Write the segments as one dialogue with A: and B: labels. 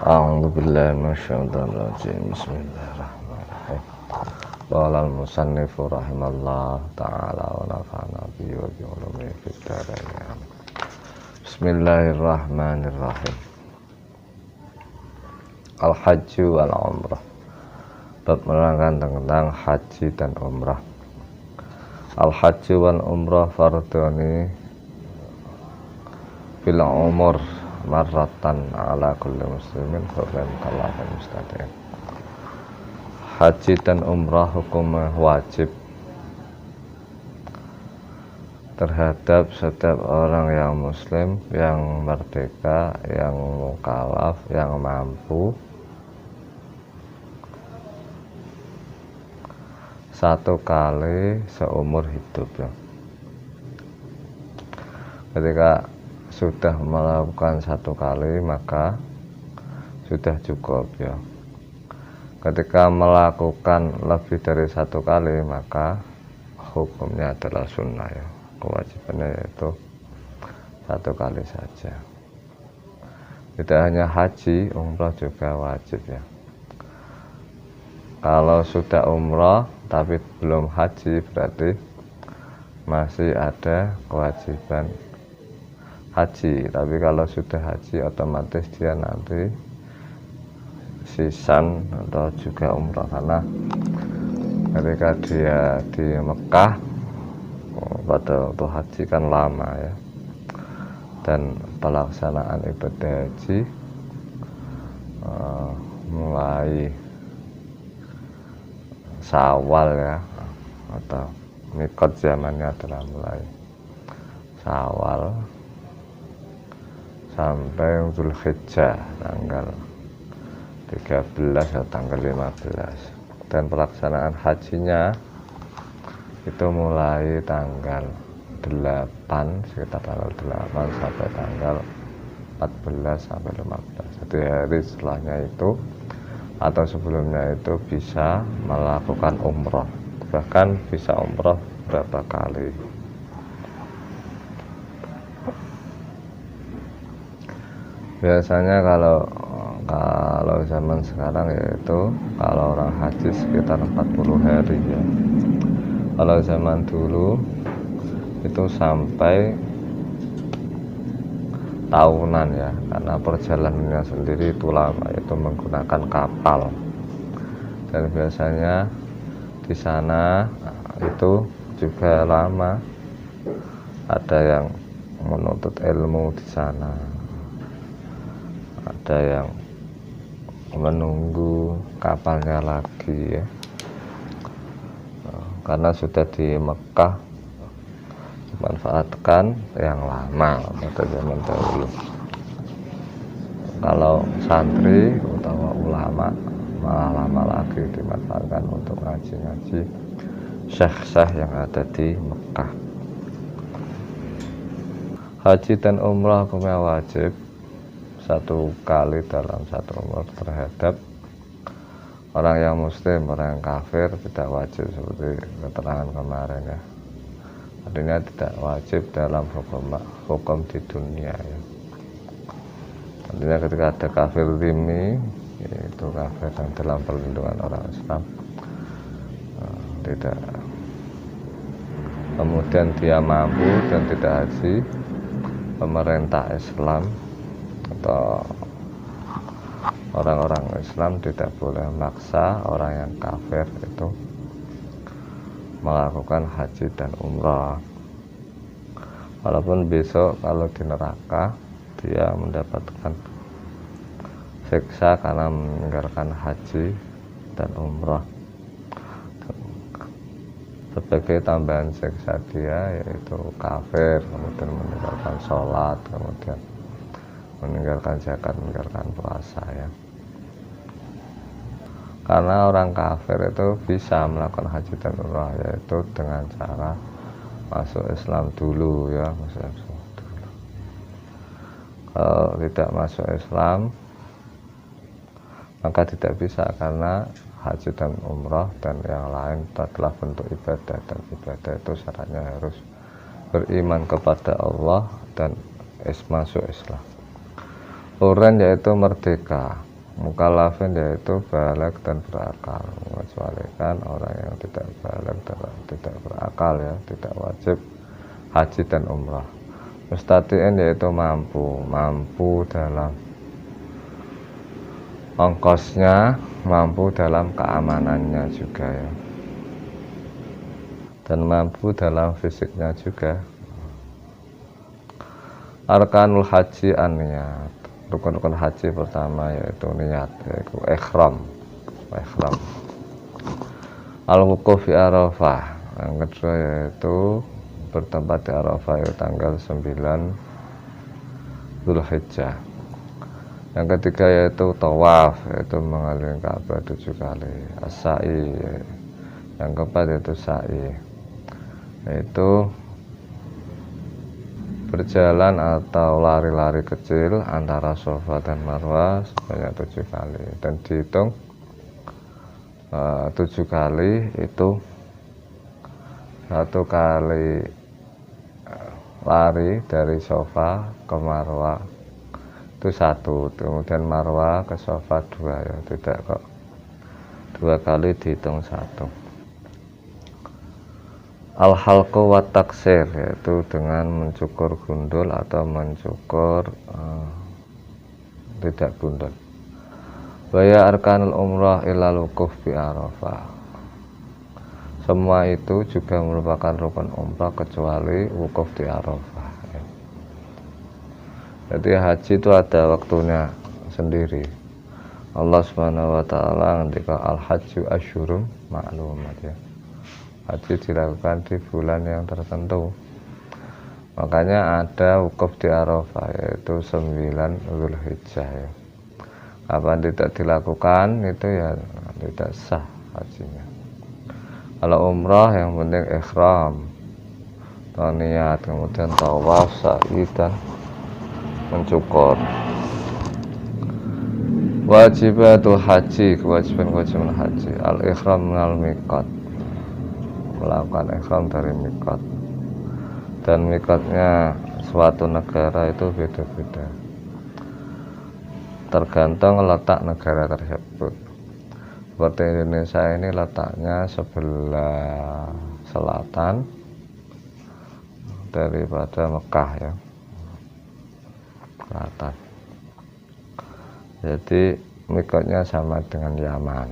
A: A'udzu billahi minasyaitonir rajim. Bismillahirrahmanirrahim. Qala al-musannifu rahimallahu ta'ala wa nafa'ana bihi wa bi ulumihi fid dharain. Bismillahirrahmanirrahim. Al-hajju wal umrah. Bab menerangkan tentang haji dan umrah. Al-hajju wal umrah fardhoni fil umur marratan ala kulli muslimin hurran kalafan mustaqim. Haji dan umrah hukumnya wajib terhadap setiap orang yang muslim, yang merdeka, yang mukallaf, yang mampu, satu kali seumur hidup ya. Ketika sudah melakukan satu kali maka sudah cukup ya. Ketika melakukan lebih dari satu kali maka hukumnya adalah sunnah ya. Kewajibannya yaitu satu kali saja. Tidak hanya haji, umrah juga wajib ya. Kalau sudah umrah tapi belum haji berarti masih ada kewajiban haji. Tapi kalau sudah haji otomatis dia nanti sisan atau juga umrah, karena ketika dia di Mekah pada waktu haji kan lama ya, dan pelaksanaan ibadah haji mulai Syawal ya, atau mikot zamannya adalah mulai Syawal sampai Zulhijjah tanggal 13 atau tanggal 15, dan pelaksanaan hajinya itu mulai tanggal 8, sekitar tanggal 8 sampai tanggal 14 sampai 15. Jadi hari setelahnya itu atau sebelumnya itu bisa melakukan umroh, bahkan bisa umroh berapa kali. Biasanya kalau zaman sekarang yaitu kalau orang haji sekitar 40 hari ya. Kalau zaman dulu itu sampai tahunan ya, karena perjalanannya sendiri itu lama, itu menggunakan kapal, dan biasanya di sana itu juga lama. Ada yang menuntut ilmu di sana, ada yang menunggu kapalnya lagi ya, karena sudah di Mekah dimanfaatkan yang lama pada zaman dahulu. Kalau santri atau ulama malah lama lagi dimanfaatkan untuk ngaji-ngaji syekh-syekh yang ada di Mekah. Haji dan umrah hukumnya wajib satu kali dalam satu umur terhadap orang yang muslim. Orang yang kafir tidak wajib seperti keterangan kemarin ya. Artinya tidak wajib dalam hukum di dunia ya. Artinya ketika ada kafir zimmi, yaitu kafir yang dalam perlindungan orang Islam, tidak, kemudian dia mampu dan tidak haji, pemerintah Islam atau orang-orang Islam tidak boleh memaksa orang yang kafir itu melakukan haji dan umrah. Walaupun besok kalau di neraka dia mendapatkan siksa karena meninggalkan haji dan umrah. Sebagai tambahan siksa dia yaitu kafir, kemudian meninggalkan sholat, kemudian meninggalkan zakat, meninggalkan puasa ya. Karena orang kafir itu bisa melakukan haji dan umrah yaitu dengan cara masuk Islam dulu ya, masuk Islam dulu. Kalau tidak masuk Islam maka tidak bisa, karena haji dan umrah dan yang lain adalah bentuk ibadah, dan ibadah itu syaratnya harus beriman kepada Allah dan masuk Islam. Hurran yaitu merdeka, Mukallafin yaitu baligh dan berakal, mengecualikan orang yang tidak baligh dan tidak berakal ya, tidak wajib haji dan umrah. Mustati'in yaitu mampu dalam ongkosnya, mampu dalam keamanannya juga ya, dan mampu dalam fisiknya juga. Arkanul haji an-niyat. Rukun-rukun haji pertama yaitu niat, yaitu ihram. Al-wuquf fi Arafah. Yang kedua yaitu bertempat di Arafah yaitu tanggal 9 Zulhijjah. Yang ketiga yaitu tawaf, yaitu mengelilingi Ka'bah 7 kali. As-sa'i. Yang keempat yaitu sa'i, yaitu berjalan atau lari-lari kecil antara Safa dan Marwah sebanyak 7 kali, dan dihitung 7 kali itu 1 kali lari dari Safa ke Marwah itu 1, kemudian Marwah ke Safa 2 ya, tidak kok 2 kali dihitung 1. Al-halqu wa taksir, yaitu dengan mencukur gundul atau mencukur tidak gundul. Waya arkanul umrah ilal wuquf bi Arafah. Semua itu juga merupakan rukun umrah kecuali wukuf di Arafah ya. Jadi haji itu ada waktunya sendiri. Allah Subhanahu wa taala ngendika al-hajju asyhurum ma'lumat ya. Haji dilakukan di bulan yang tertentu. Makanya ada wukuf di Arafah yaitu 9 Zulhijjah ya. Kapan tidak dilakukan itu ya tidak sah hajinya. Kalau umrah yang penting ihram, niat, kemudian tawaf, sa'i dan mencukur. Wajibatul haji, kewajiban haji. Al-ihram minal miqat, melakukan ihram dari miqat, dan miqatnya suatu negara itu beda-beda tergantung letak negara tersebut. Seperti Indonesia ini letaknya sebelah selatan daripada Mekah ya, selatan. Jadi miqatnya sama dengan Yaman,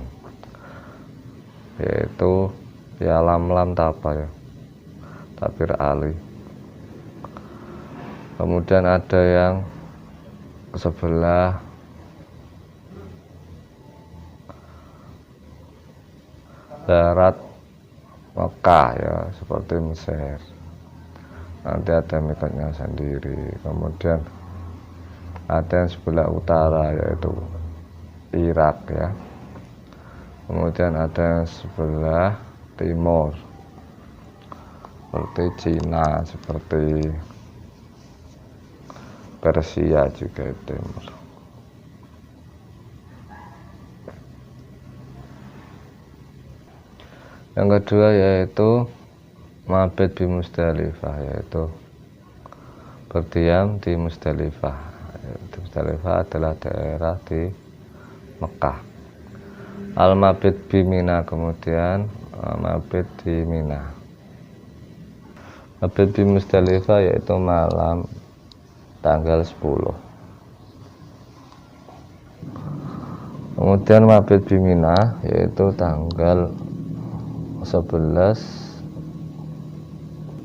A: yaitu ya lam apa ya, Tabir Ali. Kemudian ada yang ke sebelah barat Mekah ya, seperti Mesir, nanti ada miqatnya sendiri. Kemudian ada yang sebelah utara yaitu Irak ya. Kemudian ada yang sebelah timur seperti Cina, seperti Persia juga timur. Yang kedua yaitu mabit di Musdalifah, yaitu berdiam di Musdalifah. Musdalifah adalah daerah di Mekah. Al-mabit bi Mina, kemudian mabit di Mina. Mabit di Musdalifah yaitu malam tanggal 10. Kemudian mabit di Mina yaitu tanggal 11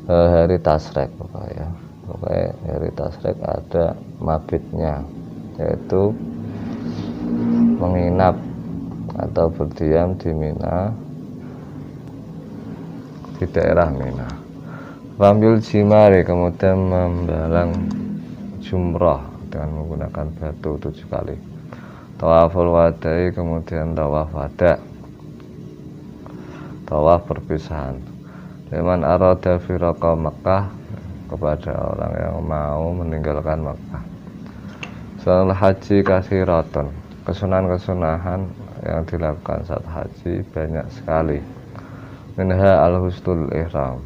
A: hari Tasrek pokoknya hari Tasrek ada mabitnya, yaitu menginap atau berdiam di Mina, di daerah Mina. Rambil jimari, kemudian membalang jumrah dengan menggunakan batu 7 kali. Tawaful wadai, kemudian tawaf wada, tawaf perpisahan. Liman arada firaqa Makkah, kepada orang yang mau meninggalkan Makkah. Soal haji kasiratun, kesunahan-kesunahan yang dilakukan saat haji banyak sekali. Minha al-husnul ihram.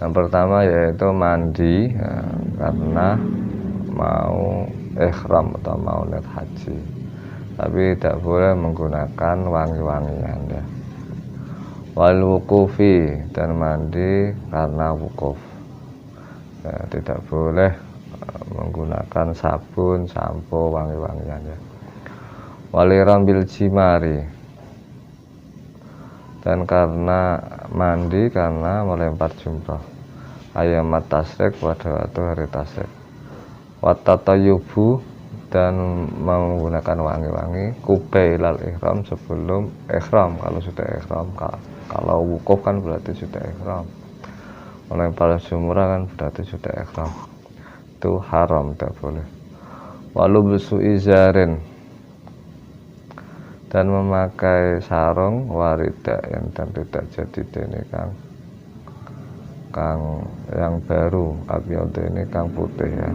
A: Yang pertama yaitu mandi ya, karena mau ihram atau mau niat haji, tapi tidak boleh menggunakan wangi-wangian ya. Wal wukufi, dan mandi karena wukuf ya, tidak boleh menggunakan sabun, sampo, wangi-wangian ya. Waliram bil jimari, dan karena mandi karena melempar jumroh ayamat tasrik pada waktu hari tasrik. Watatayubu, dan menggunakan wangi-wangi kubailal ihram, sebelum ihram. Kalau sudah ihram, kalau wukuf kan berarti sudah ihram, melempar jumrah kan berarti sudah ihram, itu haram, tidak boleh. Walu besu izarin, dan memakai sarung warida dan tidak jadi ini kang yang baru, abiyadu ini kang putih ya.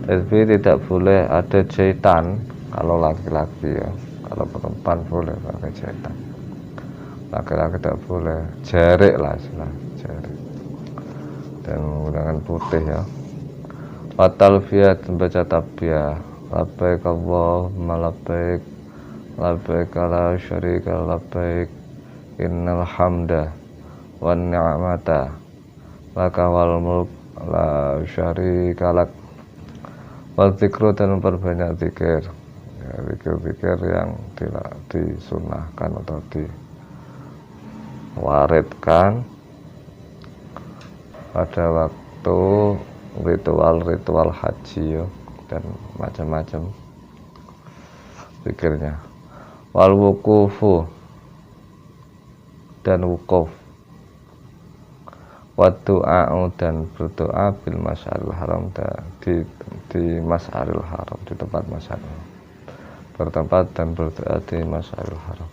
A: Tapi tidak boleh ada jahitan kalau laki-laki ya, kalau perempuan boleh pakai jahitan, laki-laki tidak boleh. Jarik lah istilah, jarik, dan menggunakan putih ya. Watalfiyah, membaca tabiah, labbaik Allahumma labbaik, labbaik la syarika labbaik, innal hamda wan ni'mata laka wal mulk la syarika lak. Wal zikru, dan memperbanyak zikir ya, zikir-zikir yang tidak disunahkan atau diwaridkan pada waktu ritual-ritual haji ya, dan macam-macam zikirnya. Wal wukufu, dan wukuf. Wadu'a'u, dan berdoa bil masyaril haram, di masyaril haram, di tempat masyaril, bertempat dan berdoa di masyaril haram.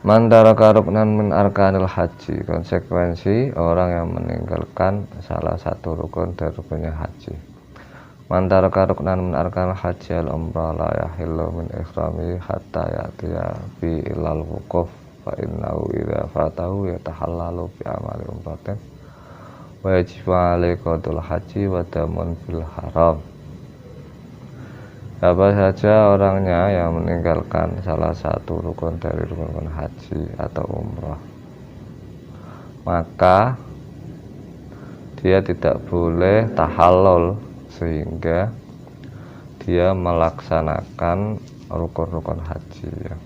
A: Man taraka ruknan min arkanil haji, konsekuensi orang yang meninggalkan salah satu rukun dari rukunnya haji. Man taraka ruknan min arkanil haji al umrah la yahillu min ikhrami hatta ya'tiya bi ilal wukuf, fa innahu idza fatahu yatahallalu bi amali umratin wa yajibu alaihi qadul haji wa damun bil haram. Siapa saja orangnya yang meninggalkan salah satu rukun dari rukun haji atau umrah, maka dia tidak boleh tahallul sehingga dia melaksanakan rukun-rukun haji ya.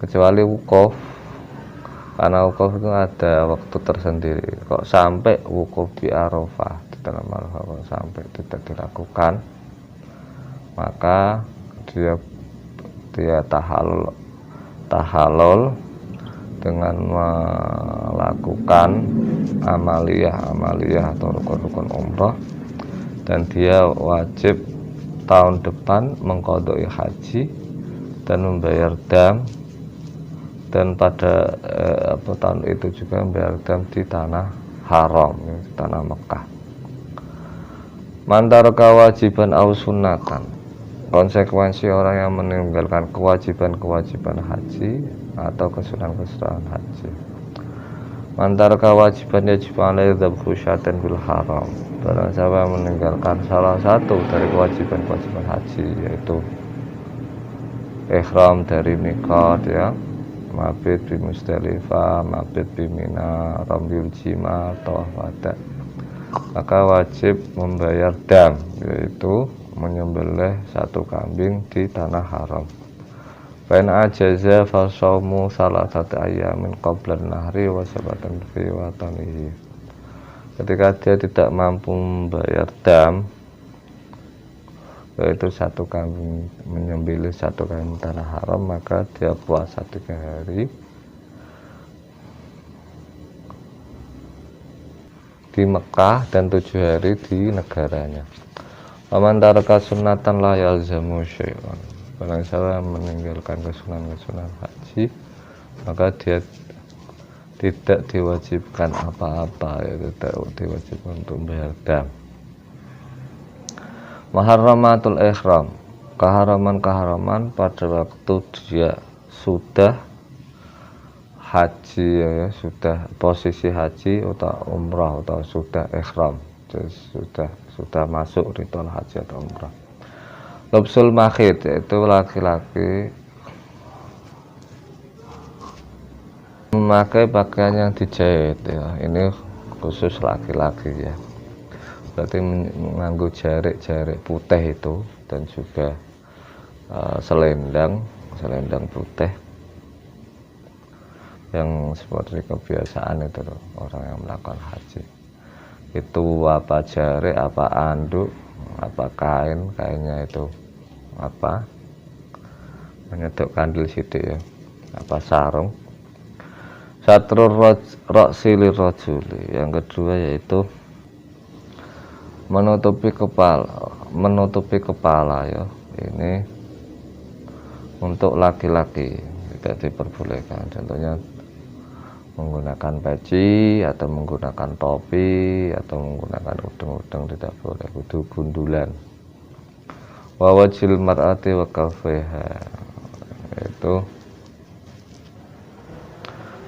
A: Kecuali wukuf, karena wukuf itu ada waktu tersendiri. Kok sampai wukuf di Arafah, di dalam Arafah kok sampai tidak dilakukan, maka dia tahallul dengan melakukan amaliyah atau rukun-rukun umrah, dan dia wajib tahun depan mengqadai haji dan membayar dam, dan pada tahun itu juga membayar dam di tanah haram, di tanah Mekah. Man taraka wajiban aw sunnatan, konsekuensi orang yang meninggalkan kewajiban-kewajiban haji atau kesunahan-kesunahan haji. Man taraka wajiban yajib alaihi dzabhu syatin bil haram, barang siapa meninggalkan salah satu dari kewajiban-kewajiban haji, yaitu ihram dari miqat ya, mabit di Musdalifah, mabit di Mina, ramyul jima, tawaf wada, maka wajib membayar dam, yaitu menyembelih satu kambing di tanah haram. Fain ajaza fasaumu salasati ayyamin qabla nahri wa sabatan fi watanihi. Ketika dia tidak mampu membayar dam, yaitu satu kambing, menyembelih satu kambing tanah haram, maka dia puasa 3 hari di Mekah dan 7 hari di negaranya. Waman taraka sunnatan la yalzamu syai'un, barang siapa meninggalkan kesunahan-kesunahan haji, maka dia tidak diwajibkan apa-apa, yaitu tidak diwajibkan untuk membayar dam. Muharramatul ihram, keharaman-keharaman pada waktu dia sudah haji ya, sudah posisi haji atau umrah atau sudah ihram, sudah masuk ritual haji atau umrah. Lubsul makhid yaitu laki-laki memakai pakaian yang dijahit ya, ini khusus laki-laki ya, berarti menganggo jarik putih itu, dan juga selendang putih yang seperti kebiasaan itu loh, orang yang melakukan haji itu, apa jarik, apa anduk, apa kainnya itu apa menyedok kandil sidik ya, apa sarung. Satrul roksilir rojuli, yang kedua yaitu menutupi kepala ya, ini untuk laki-laki tidak diperbolehkan, contohnya menggunakan peci atau menggunakan topi atau menggunakan udeng-udeng tidak boleh, kudu gundulan. Wa wajhil mar'ati wa kafaiha, itu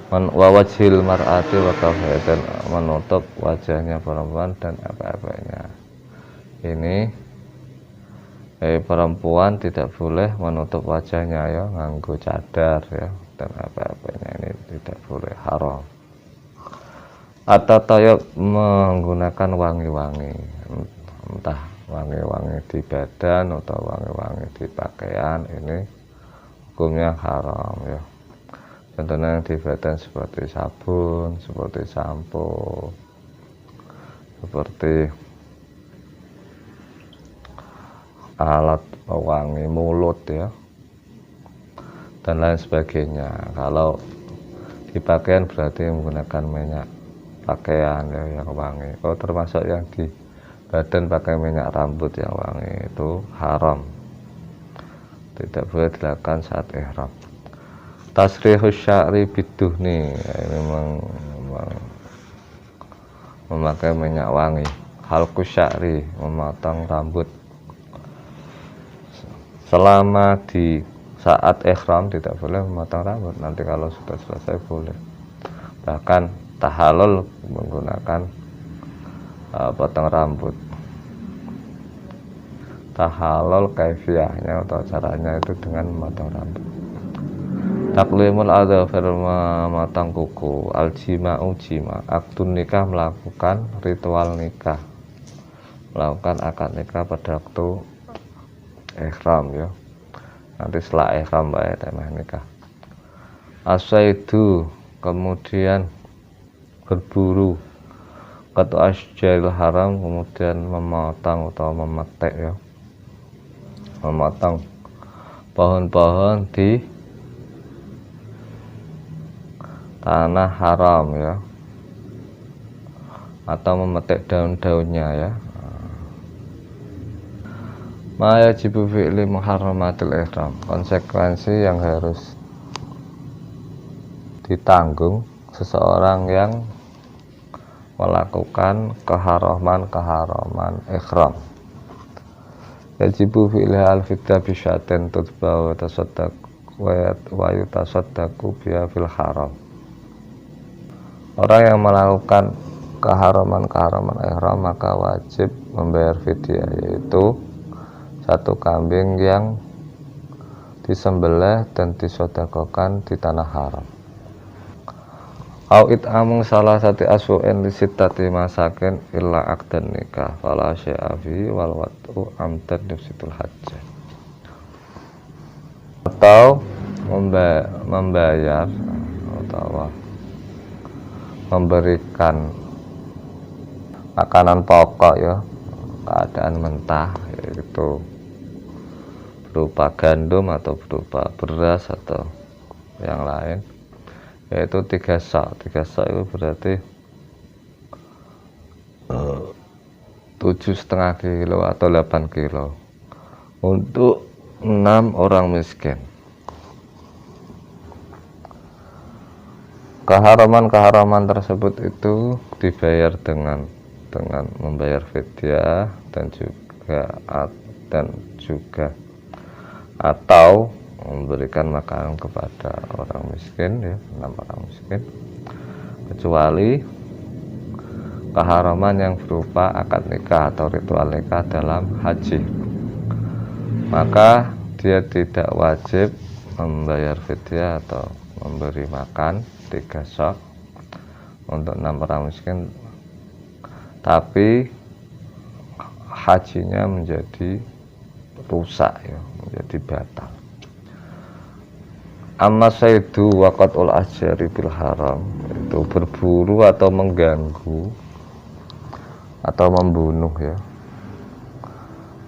A: wa wajhil mar'ati wa kafaiha, dan menutup wajahnya perempuan dan apa-apanya. Ini perempuan tidak boleh menutup wajahnya ya, nganggo cadar ya, dan apa-apanya ini tidak boleh, haram. Atau toyok menggunakan wangi-wangi, entah wangi-wangi di badan atau wangi-wangi di pakaian, ini hukumnya haram ya. Contohnya yang di badan seperti sabun, seperti sampo, seperti alat pewangi mulut ya, dan lain sebagainya. Kalau di pakaian berarti menggunakan minyak pakaian ya, yang wangi. Oh, termasuk yang di badan pakai minyak rambut yang wangi, itu haram, tidak boleh dilakukan saat ihram. Tasrihus sya'ri biduhni, ini memang memakai minyak wangi. Halqus sya'ri, memotong rambut. Selama di saat ihram tidak boleh memotong rambut, nanti kalau sudah selesai boleh. Bahkan tahallul menggunakan potong rambut. Tahallul kaifiyahnya atau caranya itu dengan memotong rambut. Taklimul adzafir, memotong kuku. Al-jima'u jima, aktun nikah, melakukan ritual nikah, melakukan akad nikah pada waktu ihram ya, nanti setelah ihram baik temah nikah. Asaidu, kemudian berburu. Qatu asjaril haram, kemudian memotong atau memetik ya, memotong pohon-pohon di tanah haram ya, atau memetik daun-daunnya ya. Ma yajibu fi'li muharramatil ihram, konsekuensi yang harus ditanggung seseorang yang melakukan keharaman ihram. Yajibu fi'li al-fidda bisyatin tutba wa tasaddaq wa yutasaddaqu biha fil haram. Orang yang melakukan keharaman ihram maka wajib membayar fidyah, yaitu satu kambing yang disembelih dan disedekahkan di tanah haram. Au it'amung salah satu aswa'in li sittati masakin illa aqdan nikah fala syai'a fi wal wat'u amdan nifsitul hajjah. Atau membayar atau memberikan makanan pokok ya, keadaan mentah, yaitu berupa gandum atau berupa beras atau yang lain, yaitu 3 sa'. 3 sa' itu berarti 7,5 kilo atau 8 kilo untuk 6 orang miskin. Keharaman tersebut itu dibayar dengan membayar fidyah dan juga atau memberikan makanan kepada orang miskin, ya, 6 orang miskin, kecuali keharaman yang berupa akad nikah atau ritual nikah dalam haji, maka dia tidak wajib membayar fidyah atau memberi makan 3 sok untuk 6 orang miskin, tapi hajinya menjadi rusak, ya, menjadi batal. Amma saidu waqatul asyari bil haram, itu berburu atau mengganggu atau membunuh, ya,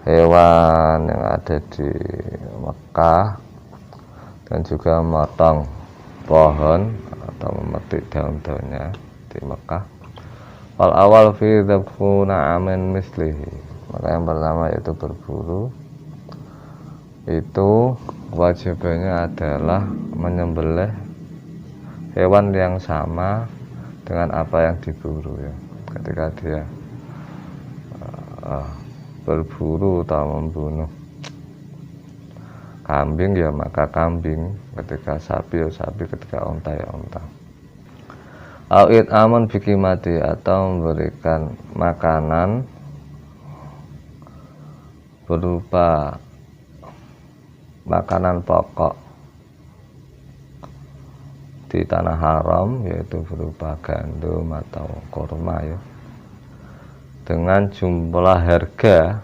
A: hewan yang ada di Mekah dan juga memotong pohon atau memetik daun-daunnya di Mekah. Wal awal fi dzabhuna amin mislihi, maka yang pertama yaitu berburu, itu kewajibannya adalah menyembelih hewan yang sama dengan apa yang diburu, ya. Ketika dia berburu atau membunuh kambing, ya maka kambing, ketika sapi, ya sapi, ketika onta, ya onta. Awit amun bikimati, atau memberikan makanan berupa makanan pokok di tanah haram, yaitu berupa gandum atau kurma, ya, dengan jumlah harga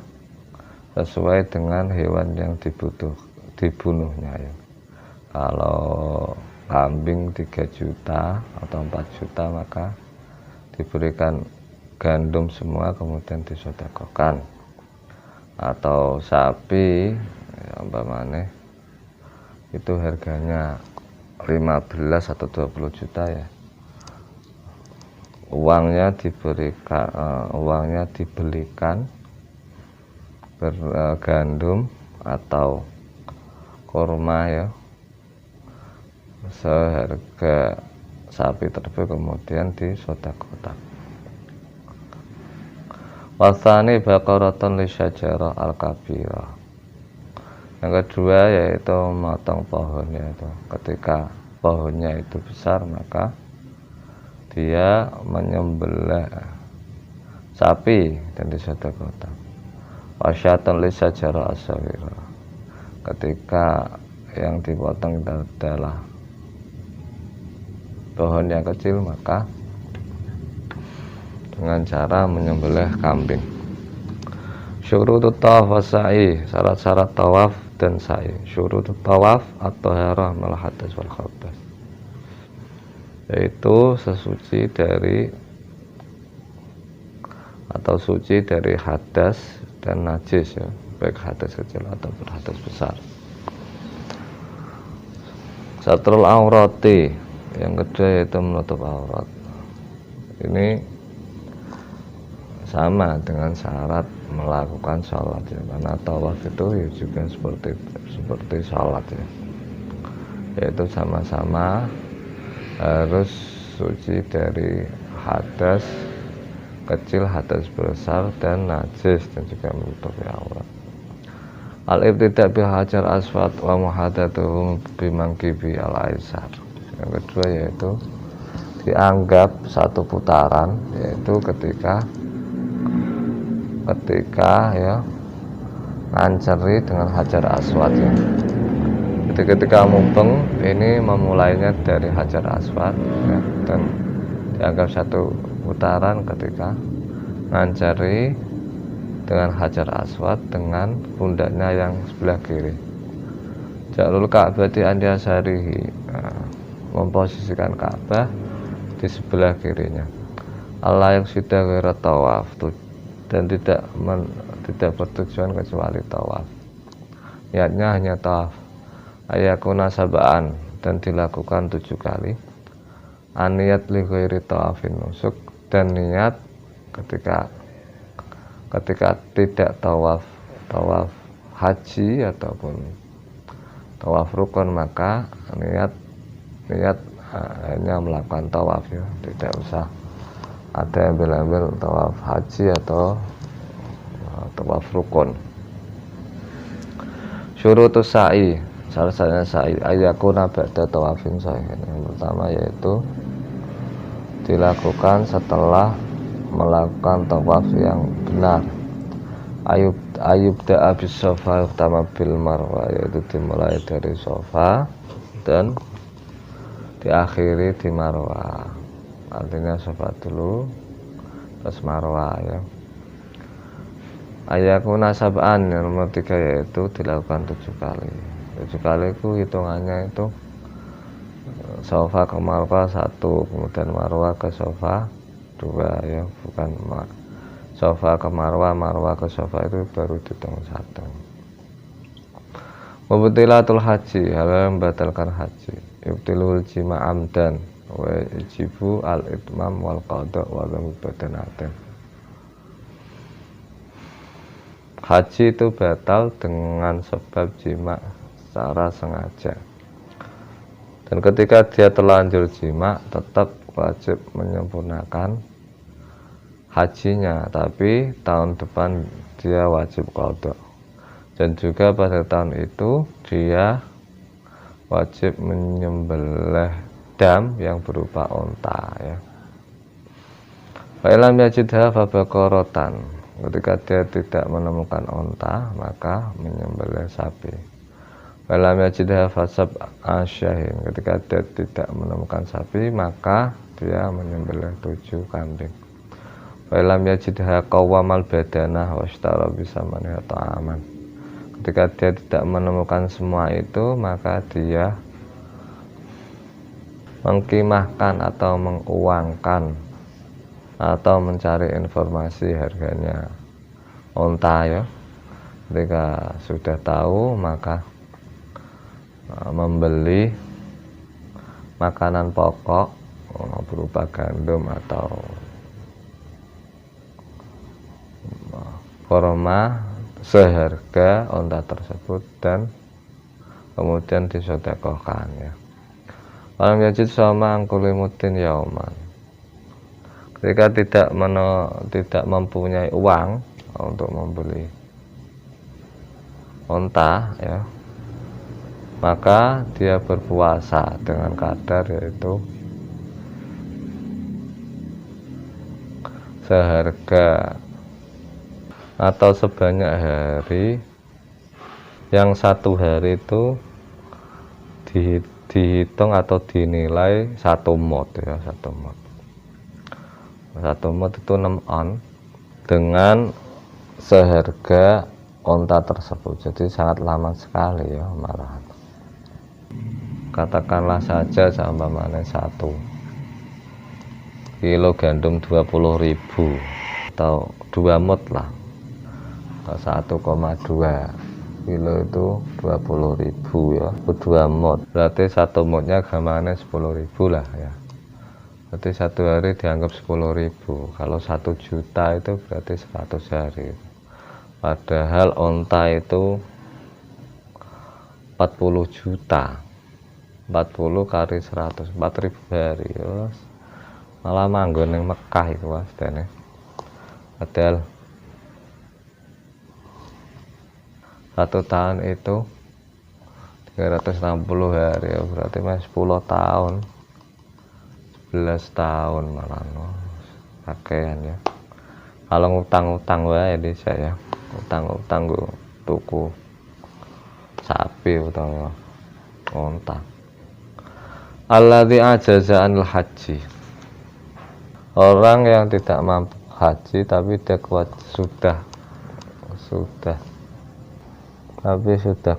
A: sesuai dengan hewan yang dibunuhnya, ya. Kalau kambing 3 juta atau 4 juta, maka diberikan gandum semua kemudian disedekahkan. Atau sapi, ya, umpamanya itu harganya 15 atau 20 juta, ya, uangnya dibelikan gandum atau kurma, ya, seharga sapi tersebut, kemudian disedekahkan. Wasani baqaratun lisyajarah al-kabirah, yang kedua yaitu memotong pohonnya, itu ketika pohonnya itu besar, maka dia menyembelih sapi dan disedekahkan. Wasyatun lisyajarah as-saghirah, ketika yang dipotong adalah pohon yang kecil, maka dengan cara menyembelih kambing. Syurutut tawaf wa sa'i, syarat-syarat tawaf dan sa'i. Syurutut tawaf atau harah mal hadas wal khabas, yaitu sesuci dari atau suci dari hadas dan najis, ya, baik hadas kecil ataupun hadas besar. Satrul aurati, yang kedua yaitu menutup aurat. Ini sama dengan syarat melakukan sholat, ya, karena tawaf itu ya juga seperti sholat, ya, yaitu sama-sama harus suci dari hadas kecil, hadas besar, dan najis, dan juga menutupi aurat. Al-ibtida' bil hajar aswad wa muhadatuhu bimangkibi al-aisar, yang kedua yaitu dianggap satu putaran, yaitu ketika ya nganceri dengan hajar aswad, ya. Jadi ketika mumpeng ini memulainya dari hajar aswad, ya, dan dianggap satu putaran ketika nganceri dengan hajar aswad dengan pundaknya yang sebelah kiri. Jalul Ka'bah di anjasarihi, memposisikan Ka'bah di sebelah kirinya. Allah yang sudah gara tawaf, dan tidak bertujuan kecuali tawaf. Niatnya hanya tawaf. Ayakuna sabaan, dan dilakukan 7 kali. Aniat li ghairi tawafin nusuk, dan niat ketika tidak tawaf haji ataupun tawaf rukun, maka niat hanya melakukan tawaf, ya, tidak usah ada yang ambil tawaf haji atau tawaf rukun. Syurutus sa'i, salah satunya ayakuna ba'da tawafin sahihin. Yang pertama yaitu dilakukan setelah melakukan tawaf yang benar. Ayub da'a bis sofa utama bil marwah, yaitu dimulai dari sofa dan diakhiri di marwah. Artinya sofa dulu terus marwah ya. Ayakuna sab'an, yang nomor 3 yaitu dilakukan 7 kali. 7 kali itu hitungannya itu sofa ke marwah 1, kemudian marwah ke sofa 2 ya, bukan sofa ke marwah, marwah ke sofa itu baru dihitung 1. Mubtilatul haji, hal yang membatalkan haji. Yubtilul jima amdan wa yajibu al itmam wal qada wa badanatin. Haji itu batal dengan sebab jima secara sengaja. Dan ketika dia terlanjur jima, tetap wajib menyempurnakan hajinya, tapi tahun depan dia wajib qada. Dan juga pada tahun itu dia wajib menyembelih dam yang berupa unta ya. Fa ilam yajidha fa baqaratan. Ketika dia tidak menemukan unta, maka menyembelih sapi. Fa ilam yajidha fa sab'asyahin. Ketika dia tidak menemukan sapi, maka dia menyembelih 7 kambing. Fa ilam yajidha qawamal badanah washtara bisamaniha ta'aman. Ketika dia tidak menemukan semua itu, maka dia mengkimahkan atau menguangkan atau mencari informasi harganya unta ya. Ketika sudah tahu, maka membeli makanan pokok berupa gandum atau korma seharga unta tersebut dan kemudian disedekahkan ya. Walam yajid sama angkulimutin yauman. Ketika tidak mempunyai uang untuk membeli unta ya, maka dia berpuasa dengan kadar yaitu seharga atau sebanyak hari yang 1 hari itu dihitung atau dinilai 1 mot ya, 1 mot. 1 mot itu 6 on dengan seharga unta tersebut. Jadi sangat lama sekali ya malahan. Katakanlah saja seumpamanya 1 kilo gandum 20.000 atau 2 mot lah. 1,2 kilo itu 20.000 ya, 2 mot berarti 1 motnya gamane 10.000 lah ya. Berarti 1 hari dianggap 10.000. Kalau 1 juta itu berarti 100 hari. Padahal unta itu 40 juta, 40 kali 100, 4.000 hari ya. Malah manggon yang Mekah itu mas dene. Padahal 1 tahun itu 360 hari ya, berarti mas 10 tahun 11 tahun malah pakaian ya. Kalau ngutang-ngutang wae di saya utang-utang gue tuku sapi atau unta. Alladzi ajaza anil haji, orang yang tidak mampu haji tapi dia kuat sudah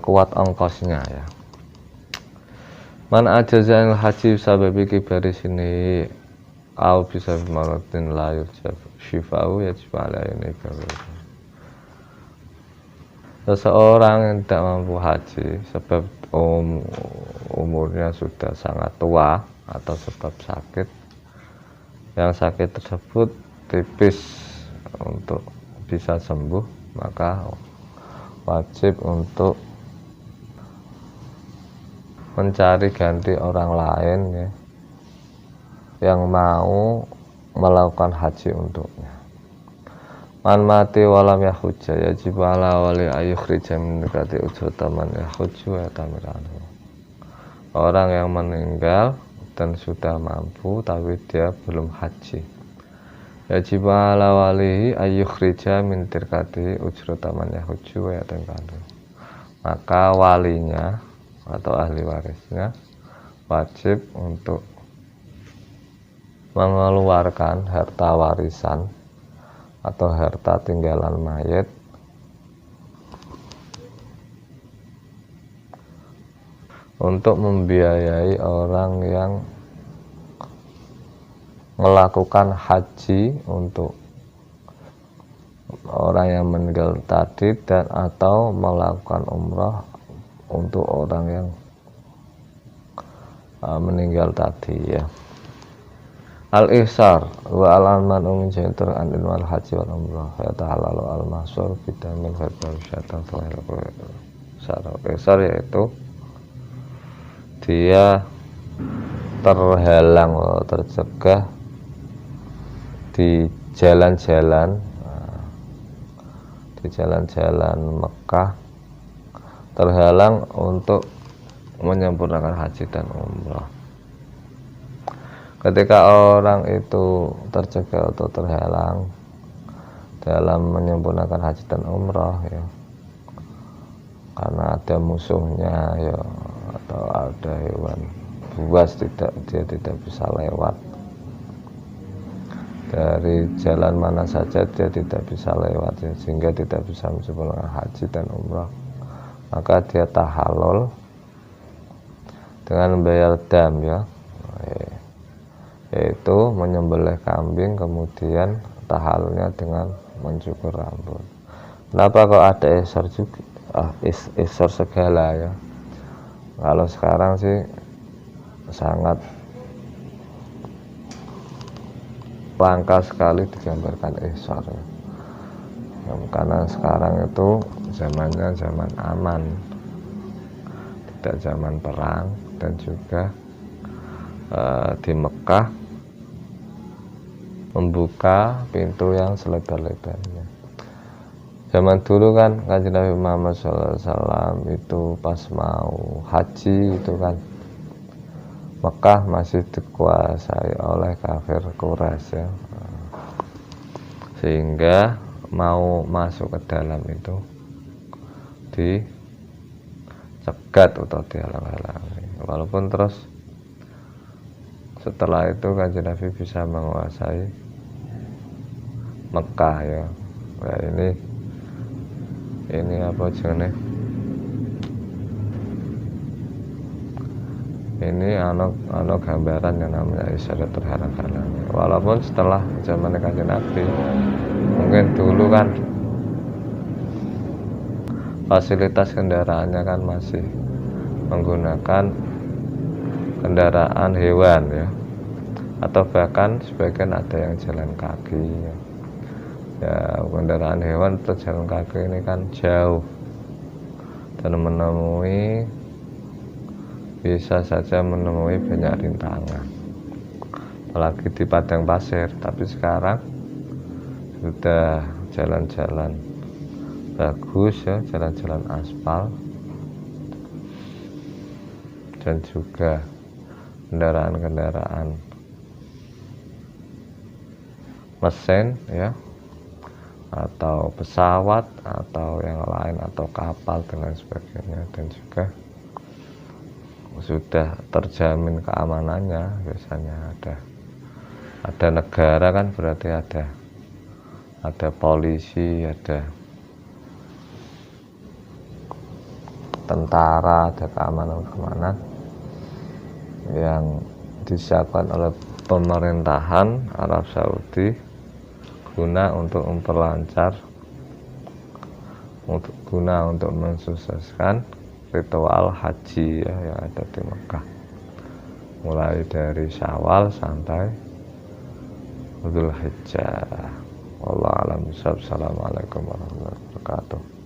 A: kuat ongkosnya ya. Man ajazanil haji sababi kibari sini au bisa malatin layur syifau ya cipala ini kalau seseorang yang tidak mampu haji sebab umurnya sudah sangat tua atau sebab sakit, yang sakit tersebut tipis untuk bisa sembuh, maka wajib untuk mencari ganti orang lain ya, yang mau melakukan haji untuknya. Man mati walam yahujja yajib ala wali ayukhrija min dzakati ujrata man yahujju wa tamiranu. Orang yang meninggal dan sudah mampu tapi dia belum haji, yajib ala walihi ayukhrija min dzakati ujrata man yahujju wa tamiranu. Maka walinya atau ahli warisnya wajib untuk mengeluarkan harta warisan atau harta tinggalan mayit untuk membiayai orang yang melakukan haji untuk orang yang meninggal tadi dan atau melakukan umrah untuk orang yang meninggal tadi ya. Al-ihsar wa al-aman min jaitur an wal haji wal umrah ya ta'alalu al-mahsur bidamil hadar syatan syarat. Ihsar yaitu dia terhalang atau tercegah di jalan-jalan Mekah, terhalang untuk menyempurnakan haji dan umrah. Ketika orang itu tercegah atau terhalang dalam menyempurnakan haji dan umrah ya, karena ada musuhnya ya, atau ada hewan buas dia tidak bisa lewat dari jalan mana saja, dia tidak bisa lewat ya, sehingga tidak bisa menyempurnakan haji dan umrah, maka dia tahallul dengan membayar dam ya, yaitu menyembelih kambing kemudian tahallulnya dengan mencukur rambut. Kenapa kok ada ihsar juga? Ihsar segala ya. Kalau sekarang sih sangat langka sekali digambarkan ihsar ya. Karena sekarang itu zamannya zaman aman, tidak zaman perang, dan juga di Mekah membuka pintu yang selebar-lebarnya. Zaman dulu kan Kanjeng Nabi Muhammad SAW itu pas mau haji itu kan Mekah masih dikuasai oleh kafir Quraisy ya. Sehingga mau masuk ke dalam itu dicegat atau dihalang-halangi. Walaupun terus setelah itu Kanjeng Nabi bisa menguasai Mekah ya. Nah, ini apa jenenge? Ini ana gambaran yang namanya isyarat terhalang-halangi. Walaupun setelah zaman Kanjeng Nabi, mungkin dulu kan fasilitas kendaraannya kan masih menggunakan kendaraan hewan ya, atau bahkan sebagian ada yang jalan kaki ya. Kendaraan hewan atau jalan kaki ini kan jauh dan bisa saja menemui banyak rintangan, apalagi di padang pasir. Tapi sekarang sudah jalan-jalan bagus ya, jalan-jalan aspal, dan juga kendaraan-kendaraan mesin ya, atau pesawat atau yang lain, atau kapal dan lain sebagainya, dan juga sudah terjamin keamanannya. Biasanya ada negara kan, berarti ada polisi, ada tentara, ada keamanan yang disiapkan oleh pemerintahan Arab Saudi guna untuk memperlancar, untuk mensukseskan ritual haji ya, yang ada di Mekah, mulai dari Syawal sampai Dzulhijjah. Wallahu a'lam bishawab. Assalamualaikum warahmatullahi wabarakatuh.